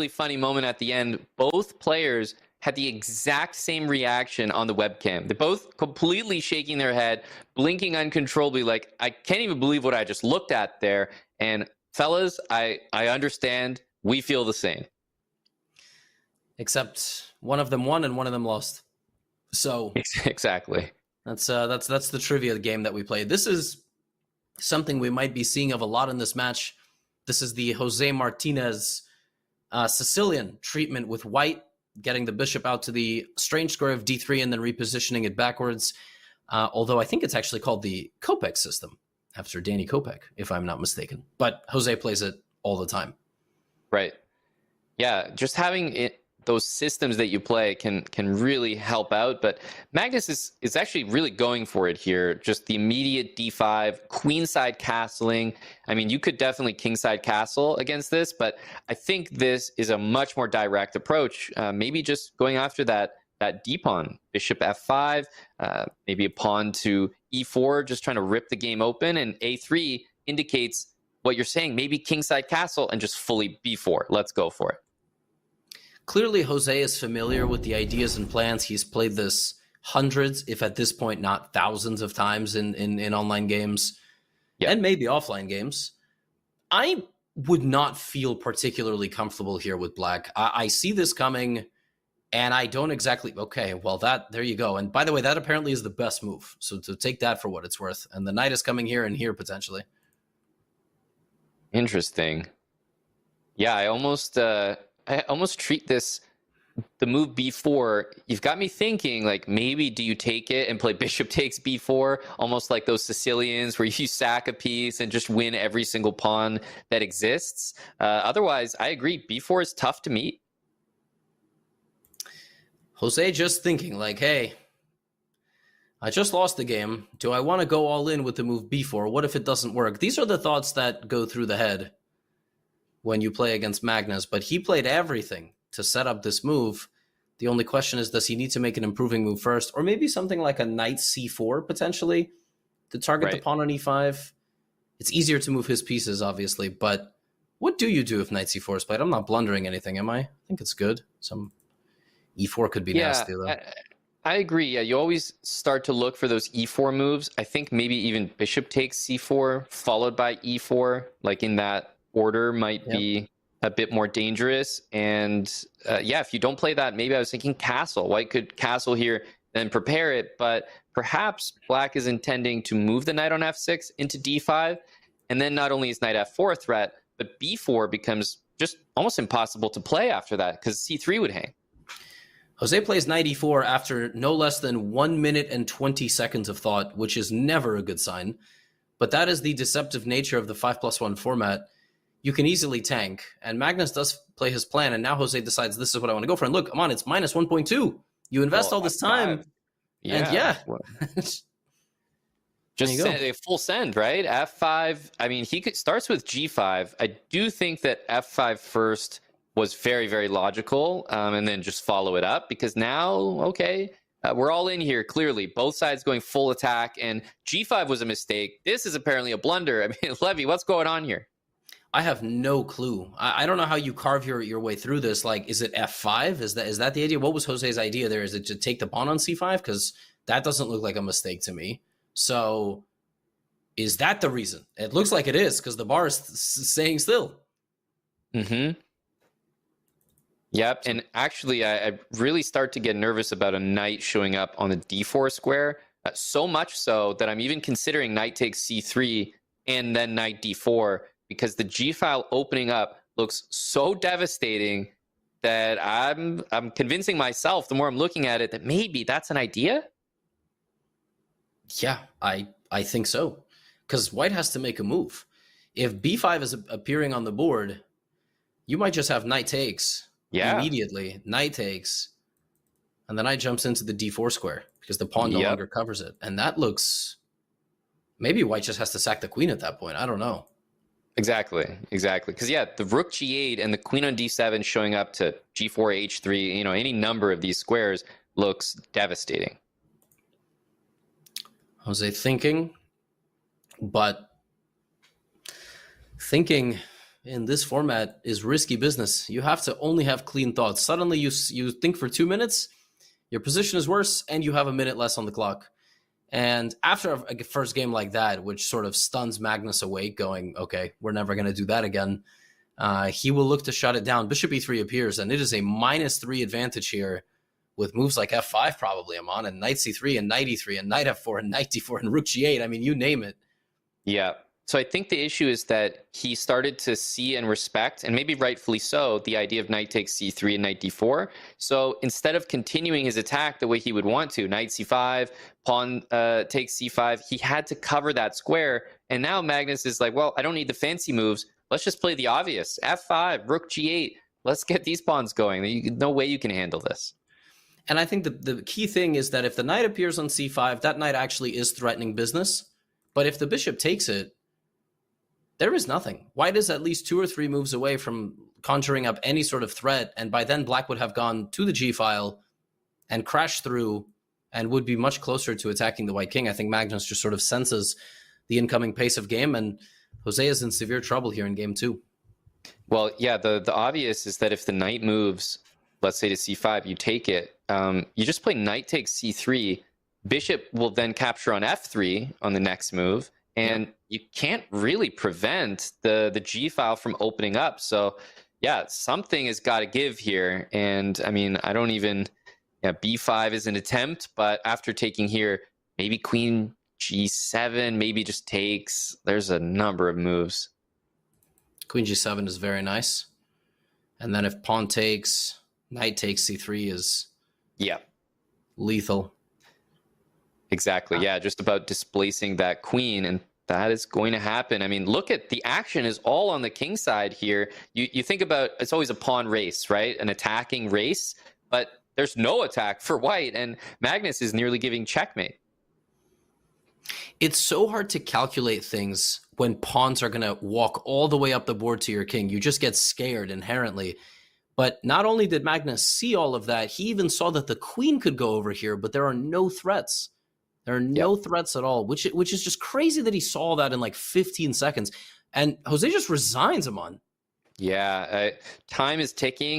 really funny moment at the end. Both players had the exact same reaction on the webcam. They're both completely shaking their head, blinking uncontrollably, like, I can't even believe what I just looked at there. And fellas, I understand. We feel the same. Except one of them won and one of them lost. So exactly. That's the trivia game that we played. This is something we might be seeing of a lot in this match. This is the Jose Martínez Sicilian treatment with white, getting the bishop out to the strange square of d3 and then repositioning it backwards. Although I think it's actually called the Kopek system, after Danny Kopek, if I'm not mistaken. But Jose plays it all the time. Right. Yeah, just having it, those systems that you play can really help out. But Magnus is actually really going for it here. Just the immediate d5, queenside castling. I mean, you could definitely kingside castle against this, but I think this is a much more direct approach. Maybe just going after that d-pawn, bishop f5, maybe a pawn to e4, just trying to rip the game open, and a3 indicates what you're saying, maybe kingside castle and just fully b4. Let's go for it. Clearly, Jose is familiar with the ideas and plans. He's played this hundreds, if at this point not thousands of times in online games, and maybe offline games. I would not feel particularly comfortable here with black. I see this coming, and I don't exactly... Okay, well, there you go. And by the way, that apparently is the best move. So to take that for what it's worth. And the knight is coming here and here, potentially. Interesting. Yeah, I almost treat this, the move b4, you've got me thinking, like, maybe do you take it and play bishop takes b4, almost like those Sicilians where you sack a piece and just win every single pawn that exists? Otherwise, I agree, b4 is tough to meet. Jose just thinking, like, hey, I just lost the game. Do I want to go all in with the move b4? What if it doesn't work? These are the thoughts that go through the head when you play against Magnus, but he played everything to set up this move. The only question is, does he need to make an improving move first? Or maybe something like a knight c4, potentially, to target the pawn on e5. It's easier to move his pieces, obviously, but what do you do if knight c4 is played? I'm not blundering anything, am I? I think it's good. Some e4 could be nasty, though. I agree. Yeah, you always start to look for those e4 moves. I think maybe even bishop takes c4, followed by e4, like in that order, might be a bit more dangerous. And if you don't play that, maybe I was thinking castle. White could castle here, then prepare it. But perhaps black is intending to move the knight on f6 into d5. And then not only is knight f4 a threat, but b4 becomes just almost impossible to play after that, because c3 would hang. Jose plays knight e4 after no less than 1 minute and 20 seconds of thought, which is never a good sign. But that is the deceptive nature of the 5+1 format. You can easily tank, and Magnus does play his plan, and now Jose decides this is what I want to go for. And look, come on, it's minus 1.2. You invest all this time, and just send a full send, right? F5. I mean, starts with G5. I do think that F5 first was very, very logical, and then just follow it up, because now, we're all in here, clearly. Both sides going full attack, and G5 was a mistake. This is apparently a blunder. I mean, Levy, what's going on here? I have no clue. I don't know how you carve your way through this. Like, is it f5? Is that the idea? What was Jose's idea there? Is it to take the pawn on c5? Because that doesn't look like a mistake to me. So is that the reason? It looks like it is, because the bar is staying still. Mm-hmm. Yep, and actually, I really start to get nervous about a knight showing up on the d4 square, so much so that I'm even considering knight takes c3 and then knight d4, because the g-file opening up looks so devastating that I'm convincing myself, the more I'm looking at it, that maybe that's an idea. Yeah, I think so, because white has to make a move. If b5 is appearing on the board, you might just have knight takes. Immediately, knight takes, and the knight jumps into the d4 square because the pawn no longer covers it. And that looks... Maybe white just has to sack the queen at that point. I don't know. Exactly. Because, the rook g8 and the queen on d7 showing up to g4, h3, any number of these squares looks devastating. Thinking in this format is risky business. You have to only have clean thoughts. Suddenly you think for 2 minutes, your position is worse, and you have a minute less on the clock. And after a first game like that, which sort of stuns Magnus awake, going, okay, we're never going to do that again, he will look to shut it down. Bishop e3 appears, and it is a -3 advantage here with moves like f5 probably, Amon, and knight c3 and knight e3 and knight f4 and knight d4 and rook g8. I mean, you name it. Yeah. So I think the issue is that he started to see and respect, and maybe rightfully so, the idea of knight takes c3 and knight d4. So instead of continuing his attack the way he would want to, knight c5, pawn takes c5, he had to cover that square. And now Magnus is like, well, I don't need the fancy moves. Let's just play the obvious. f5, rook g8. Let's get these pawns going. No way you can handle this. And I think the key thing is that if the knight appears on c5, that knight actually is threatening business. But if the bishop takes it, there is nothing. White is at least 2 or 3 moves away from conjuring up any sort of threat, and by then Black would have gone to the g-file and crashed through and would be much closer to attacking the white king. I think Magnus just sort of senses the incoming pace of game, and Jose is in severe trouble here in game 2. Well, yeah, the obvious is that if the knight moves, let's say to c5, you take it, you just play knight takes c3, bishop will then capture on f3 on the next move, and you can't really prevent the g-file from opening up. So yeah, something has got to give here. And I mean, I don't even, b5 is an attempt, but after taking here, maybe queen g7, maybe just takes. There's a number of moves. Queen g7 is very nice. And then if pawn takes, knight takes c3 is lethal. Exactly. Yeah, just about displacing that queen, and that is going to happen. I mean, look at the action is all on the king side here. You think about, it's always a pawn race, right? An attacking race, but there's no attack for white, and Magnus is nearly giving checkmate. It's so hard to calculate things when pawns are going to walk all the way up the board to your king. You just get scared inherently. But not only did Magnus see all of that, he even saw that the queen could go over here, but there are no threats. There are no threats at all, which is just crazy that he saw that in like 15 seconds. And Jose just resigns him on. Yeah, time is ticking.